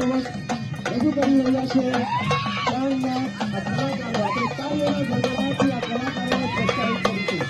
રજૂ કરી રહ્યા છે ડાંગના આ કલાકારો. આપણે તાળીઓના ગણગણાટથી આ કલાકારોને પ્રોત્સાહિત કરીશું.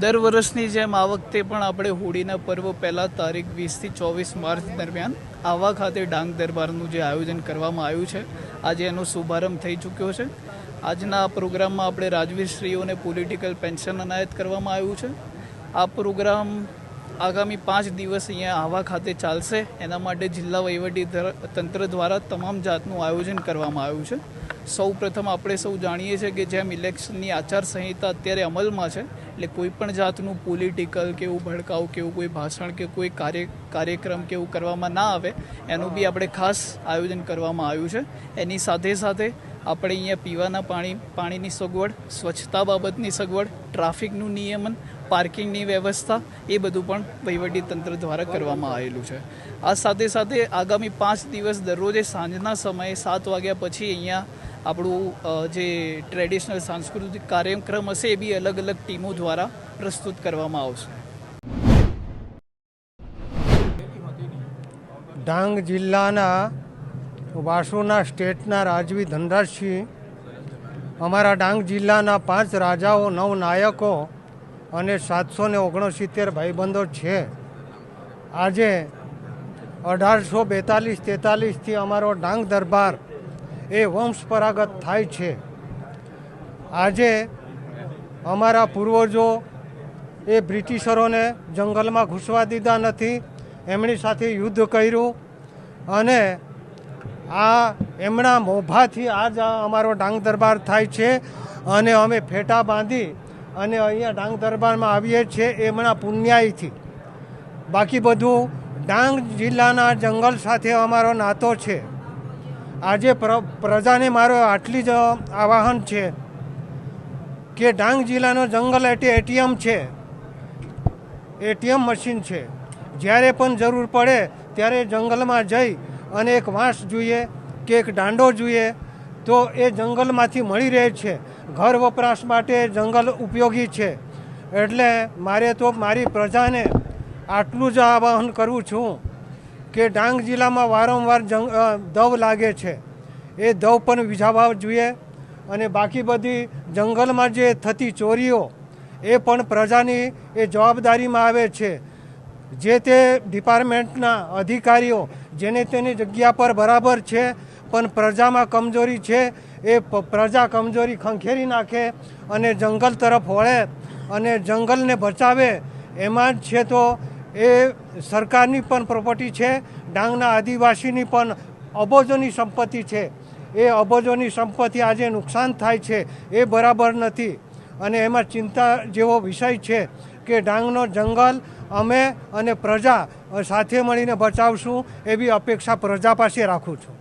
દર વર્ષની જેમ આ વખતે પણ આપણે હોળીના પર્વ પહેલાં તારીખ 20 થી 24 માર્ચ દરમિયાન આહવા ખાતે ડાંગ દરબારનું જે આયોજન કરવામાં આવ્યું છે, આજે એનો શુભારંભ થઈ ચૂક્યો છે. આજના આ પ્રોગ્રામમાં આપણે રાજવીશ્રીઓને પોલિટિકલ પેન્શન અનાયત કરવામાં આવ્યું છે. આ પ્રોગ્રામ આગામી 5 દિવસ અહીંયા આહવા ખાતે ચાલશે. એના માટે જિલ્લા વહીવટી તંત્ર દ્વારા તમામ જાતનું આયોજન કરવામાં આવ્યું છે. સૌ પ્રથમ આપણે સૌ જાણીએ છીએ કે જેમ ઇલેક્શનની આચારસંહિતા અત્યારે અમલમાં છે, એટલે કોઈ પણ જાતનું પોલિટિકલ કે એવું ભડકાવ કે એવું કોઈ ભાષણ કે કોઈ કાર્યક્રમ કે એવું કરવામાં ના આવે, એનું બી આપણે ખાસ આયોજન કરવામાં આવ્યું છે. એની સાથે સાથે આપણે અહીંયા પીવાના પાણીની સગવડ, સ્વચ્છતા બાબતની સગવડ, ટ્રાફિકનું નિયમન, પાર્કિંગની વ્યવસ્થા એ બધું પણ વહીવટી તંત્ર દ્વારા કરવામાં આવેલું છે. આ સાથે સાથે આગામી 5 દિવસ દરરોજે સાંજના સમયે 7 વાગ્યા પછી અહીંયા આપણું જે ટ્રેડિશનલ સાંસ્કૃતિક કાર્યક્રમ હશે એ બી અલગ અલગ ટીમો દ્વારા પ્રસ્તુત કરવામાં આવશે. ડાંગ જિલ્લાના વાસોના સ્ટેટના રાજવી ધનરાજસિંહ, અમારા ડાંગ જિલ્લાના 5 રાજાઓ, 9 નાયકો અને 769 ભાઈબંધો છે. આજે 1842-43થી અમારો ડાંગ દરબાર એ વંશપરાગત થાય છે. આજે અમારા પૂર્વજો એ બ્રિટિશરોને જંગલમાં ઘૂસવા દીધા નથી, એમની સાથે યુદ્ધ કર્યું અને આ એમના મોભાથી આજ અમારો ડાંગ દરબાર થાય છે. અને અમે ફેટા બાંધી અને અહીંયા ડાંગ દરબારમાં આવીએ છીએ એમના પુણ્યાયથી. બાકી બધું ડાંગ જિલ્લાના જંગલ સાથે અમારો નાતો છે. આજે પ્રજાને મારો આટલી જ આવાહન છે કે ડાંગ જિલ્લાનો જંગલ એટલે એટીએમ છે, એટીએમ મશીન છે. જ્યારે પણ જરૂર પડે ત્યારે જંગલમાં જઈ અને એક વાંસ જોઈએ કે એક દાંડો જોઈએ તો એ જંગલમાંથી મળી રહે છે. ઘર વપરાશ માટે જંગલ ઉપયોગી છે. એટલે મારે તો મારી પ્રજાને આટલું જ આહ્વાન કરું છું કે ડાંગ જિલ્લામાં વારંવાર દવ લાગે છે, એ દવ પણ વિઝાવવા જોઈએ. અને બાકી બધી જંગલમાં જે થતી ચોરીઓ એ પણ પ્રજાની એ જવાબદારીમાં આવે છે. જે તે ડિપાર્ટમેન્ટના અધિકારીઓ જેને તેની જગ્યા પર બરાબર છે, પણ પ્રજામાં કમજોરી છે, એ પ્રજા કમજોરી ખંખેરી નાખે અને જંગલ તરફ વળે અને જંગલને બચાવે. એમાં જ છે તો એ સરકારની પણ પ્રોપર્ટી છે, ડાંગના આદિવાસીની પણ અબજોની સંપત્તિ છે. એ અબજોની સંપત્તિ આજે નુકસાન થાય છે, એ બરાબર નથી. અને એમાં ચિંતા જેવો વિષય છે કે ડાંગનો જંગલ અમે અને પ્રજા સાથે મળીને બચાવશું એવી અપેક્ષા પ્રજા પાસે રાખું છું.